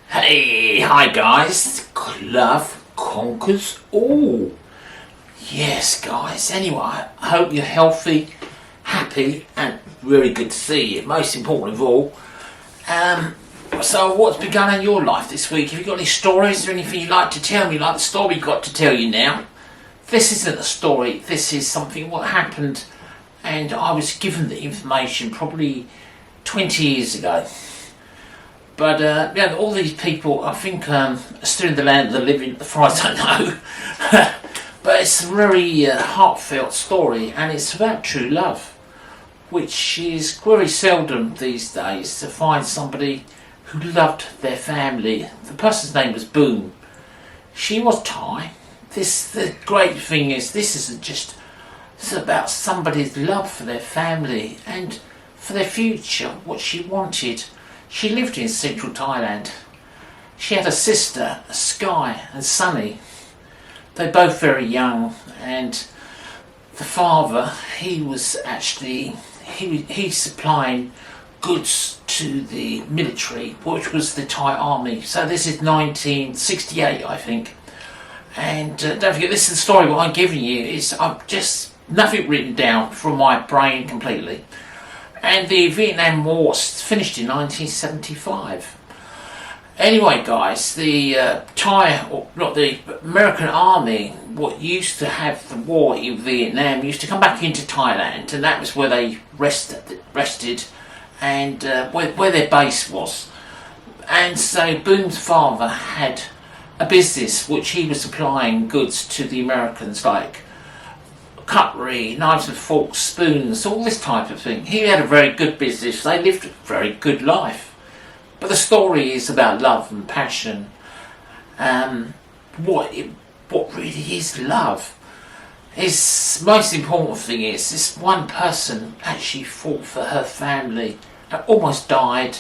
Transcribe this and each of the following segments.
Hey, hi guys, love conquers all. Yes guys, anyway, I hope you're healthy, happy and really good to see you, most important of all. So what's begun in your life this week? Have you got any stories or anything you'd like to tell me, like the story I've got to tell you now? This isn't a story, this is something what happened, and I was given the information probably 20 years ago. But yeah, all these people, I think, are still in the land of the living, as far as I know. But it's a very heartfelt story, and it's about true love, which is very seldom these days to find somebody who loved their family. The person's name was Boom. She was Thai. The great thing is, this isn't just, it's about somebody's love for their family and for their future, what she wanted. She lived in central Thailand. She had a sister, 𝐥𝐤 and Sunny. They're both very young, and the father, he was actually, he's supplying goods to the military, which was the Thai army. So this is 1968, I think. And don't forget, this is the story what I'm giving you is I've just nothing written down from my brain completely. And the Vietnam War finished in 1975. Anyway, guys, the the American Army, what used to have the war in Vietnam, used to come back into Thailand, and that was where they rested, and where their base was. And so Boom's father had a business which he was supplying goods to the Americans, like cutlery, knives and forks, spoons, all this type of thing. He had a very good business. They lived a very good life. But the story is about love and passion. What really is love? His most important thing is this one person actually fought for her family, almost died,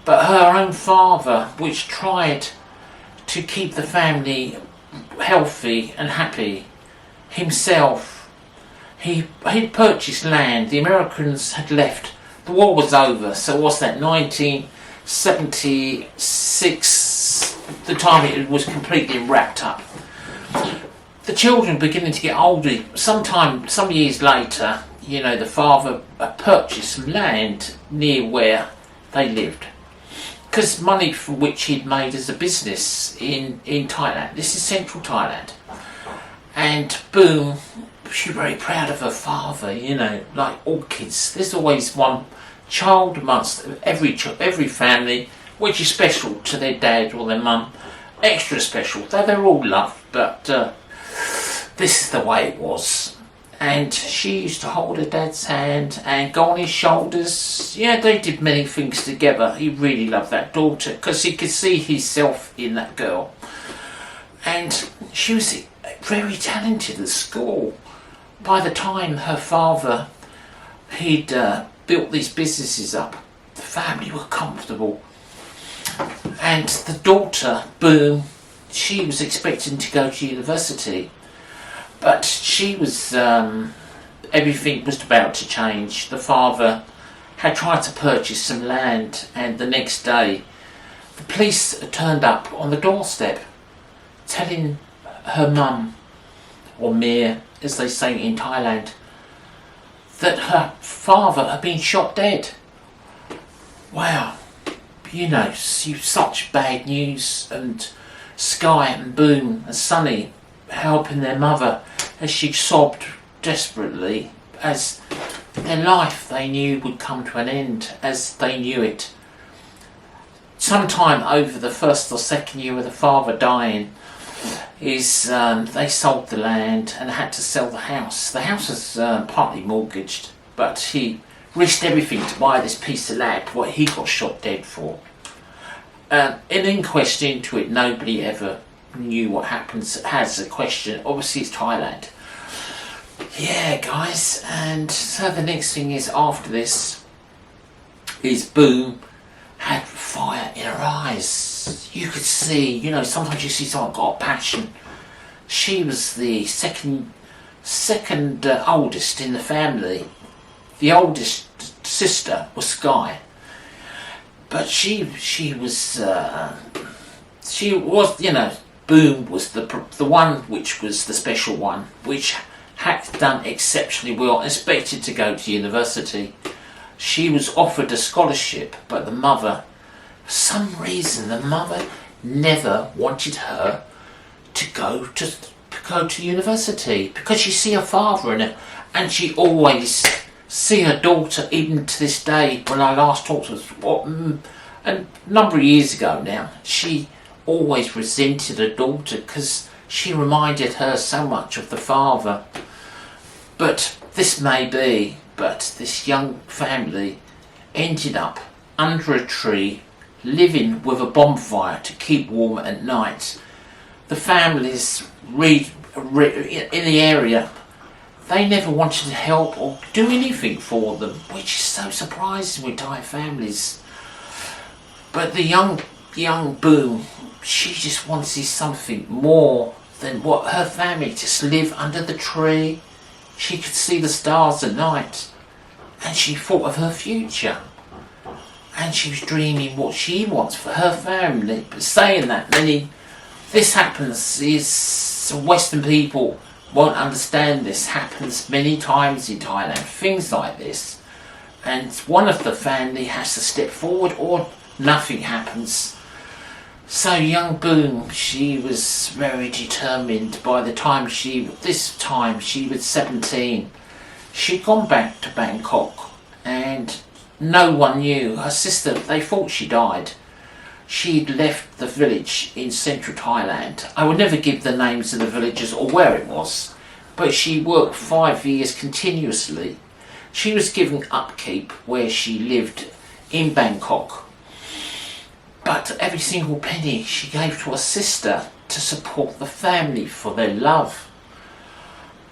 but her own father, which tried to keep the family healthy and happy, himself, he purchased land. The Americans had left. The war was over. So what's that? 1976. The time it was completely wrapped up. The children beginning to get older. Some years later, you know, the father purchased some land near where they lived, because money from which he'd made as a business in Thailand. This is central Thailand. And Boom, she's very proud of her father, you know, like all kids. There's always one child amongst every family, which is special to their dad or their mum. Extra special. They're all loved, but this is the way it was. And she used to hold her dad's hand and go on his shoulders. Yeah, they did many things together. He really loved that daughter because he could see himself in that girl. And she was very talented at school. By the time her father, he'd built these businesses up, the family were comfortable. And the daughter, Boom, she was expecting to go to university, but she was, everything was about to change. The father had tried to purchase some land, and the next day the police turned up on the doorstep telling her mum, or Mir as they say in Thailand, that her father had been shot dead. Wow, you know, such bad news. And 𝐥𝐤 and Boom and Sunny helping their mother as she sobbed desperately, as their life they knew would come to an end as they knew it. Sometime over the first or second year of the father dying, they sold the land and had to sell the house. The house was partly mortgaged, but he risked everything to buy this piece of land, what he got shot dead for. An inquest into it, nobody ever knew what happens. Has a question. Obviously it's Thailand. Yeah, guys. And so the next thing is, after this, is Boom had fire in her eyes. You could see, you know, sometimes you see someone got a passion. She was the second oldest in the family. the oldest sister was Skye, but she was, you know, Boom was the one which was the special one, which had done exceptionally well, expected to go to university. She was offered a scholarship, but the mother, for some reason, the mother never wanted her to go to university, because she see her father in it, and she always see her daughter, even to this day. When I last talked to her, a number of years ago now, she always resented her daughter because she reminded her so much of the father. But this may be, but this young family ended up under a tree, living with a bonfire to keep warm at night. The families in the area, they never wanted to help or do anything for them, which is so surprising with Thai families. But the young Boom, she just wanted something more than what her family, just live under the tree. She could see the stars at night, and she thought of her future, and she was dreaming what she wants for her family. But saying that, this happens, is Western people won't understand. This happens many times in Thailand, things like this, and one of the family has to step forward or nothing happens. So young Boom, she was very determined. By the time she was 17, she'd gone back to Bangkok, and no one knew. Her sister, they thought she died. She'd left the village in central Thailand. I would never give the names of the villages or where it was, but she worked 5 years continuously. She was given upkeep where she lived in Bangkok, but every single penny she gave to her sister to support the family for their love.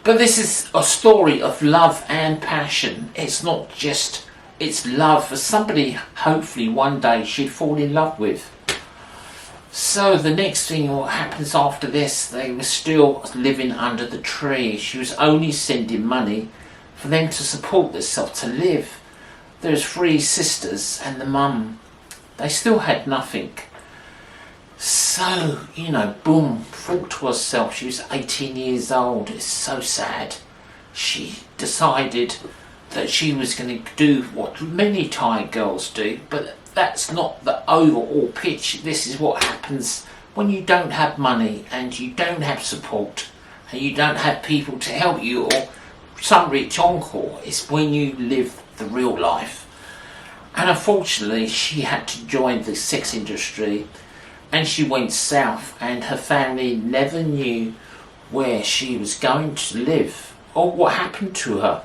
But this is a story of love and passion. It's not just, it's love for somebody hopefully one day she'd fall in love with. So the next thing, what happens after this, they were still living under the tree. She was only sending money for them to support themselves, to live. There's 3 sisters and the mum. They still had nothing. So, you know, Boom thought to herself, she was 18 years old, it's so sad. She decided that she was going to do what many Thai girls do, but that's not the overall pitch. This is what happens when you don't have money and you don't have support and you don't have people to help you, or some rich uncle. It's when you live the real life. And unfortunately, she had to join the sex industry, and she went south, and her family never knew where she was going to live or what happened to her.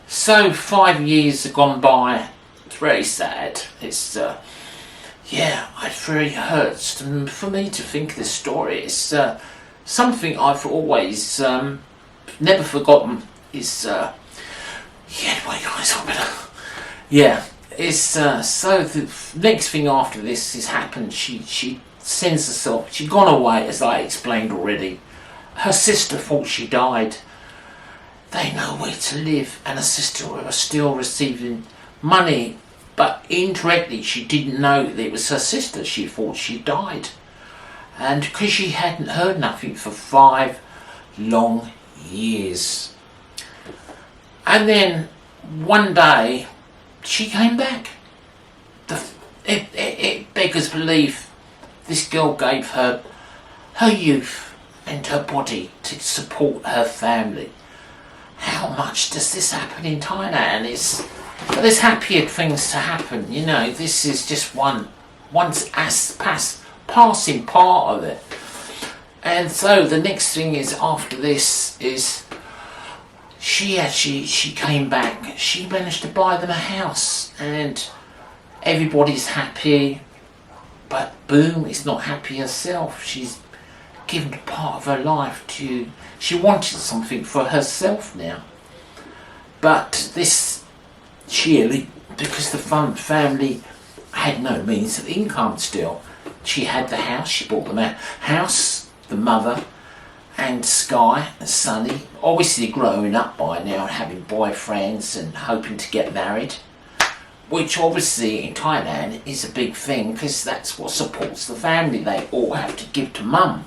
So 5 years have gone by. It's very sad. It's it very hurts for me to think this story. It's something I've always never forgotten. It's It's so the next thing after this has happened. She sends herself. She'd gone away, as I explained already. Her sister thought she died. They know where to live, and her sister was still receiving money, but indirectly she didn't know that it was her sister. She thought she died, and because she hadn't heard nothing for 5 long years, and then one day she came back. It beggars belief. This girl gave her youth and her body to support her family. How much does this happen in Thailand? There's happier things to happen, you know. This is just passing part of it. And so the next thing is, after this, is she came back. She managed to buy them a house, and everybody's happy, but Boom is not happy herself. She's given part of her life to, she wanted something for herself now, but this, because the family had no means of income still. She had the house, she bought them a house, the mother, and Sky and Sunny, obviously growing up by now and having boyfriends and hoping to get married, which obviously in Thailand is a big thing because that's what supports the family. They all have to give to mum.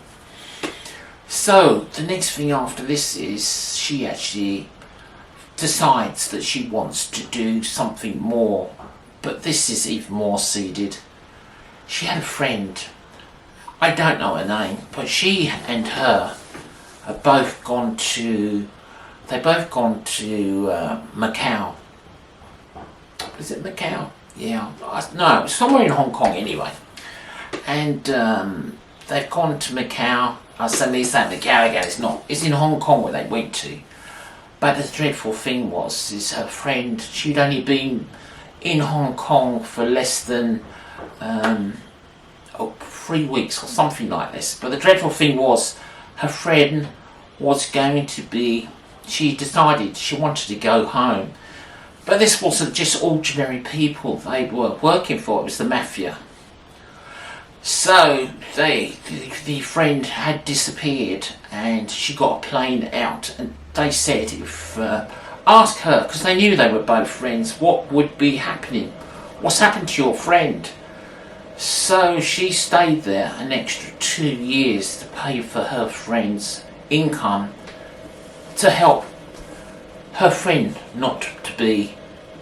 So the next thing after this is she actually decides that she wants to do something more, but this is even more seeded. She had a friend, I don't know her name, but she and her have both gone to Macau. Is it Macau? Yeah, no, it's somewhere in Hong Kong anyway. And they've gone to Macau. I suddenly say Macau again. It's not. It's in Hong Kong where they went to. But the dreadful thing is her friend. She'd only been in Hong Kong for less than 3 weeks or something like this. But the dreadful thing was her friend was going to be. She decided she wanted to go home. But this wasn't just ordinary people they were working for, it was the mafia. So the friend had disappeared and she got a plane out, and they said if, ask her, because they knew they were both friends, what would be happening? What's happened to your friend? So she stayed there an extra 2 years to pay for her friend's income to help her friend not to be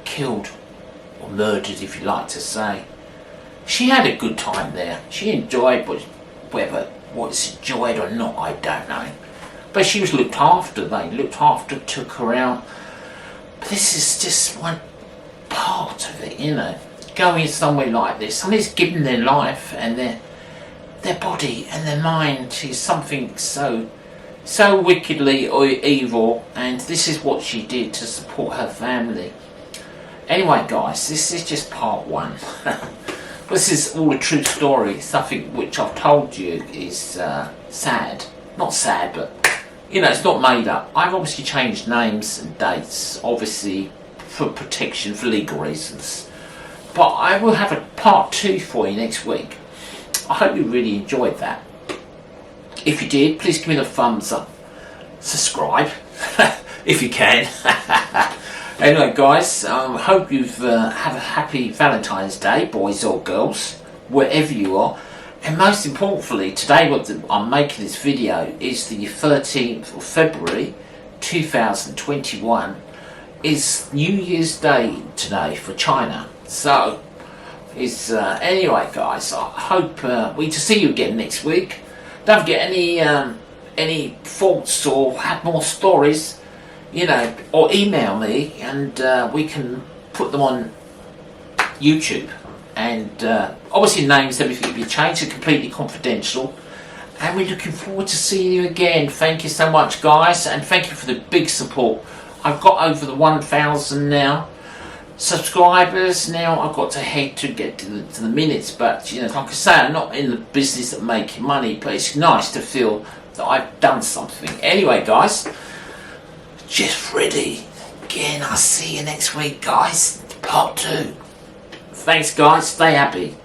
killed or murdered, if you like to say. She had a good time there. She enjoyed whether what's enjoyed or not, I don't know. But she was looked after. They looked after, took her out. But this is just one part of it, you know. Going somewhere like this, somebody's given their life and their body and their mind to something so wickedly evil, and this is what she did to support her family. Anyway guys, this is just part one. This is all a true story, something which I've told you is sad. Not sad, but you know, it's not made up. I've obviously changed names and dates, obviously for protection, for legal reasons. But I will have a part 2 for you next week. I hope you really enjoyed that. If you did, please give me the thumbs up. Subscribe, if you can. Anyway guys, I hope you've have a happy Valentine's Day, boys or girls, wherever you are. And most importantly, today I'm making this video is the 13th of February 2021. Is New Year's Day today for China. So, it's anyway guys, I hope we to see you again next week. Don't forget any thoughts or have more stories, you know, or email me and we can put them on YouTube. And obviously names, everything will be changed, are completely confidential. And we're looking forward to seeing you again. Thank you so much guys, and thank you for the big support. I've got over the 1,000 now subscribers. Now I've got to head to get to the minutes, but you know, like I say, I'm not in the business of making money, but it's nice to feel that I've done something. Anyway guys, just Freddy again. I'll see you next week guys, part 2. Thanks guys, stay happy.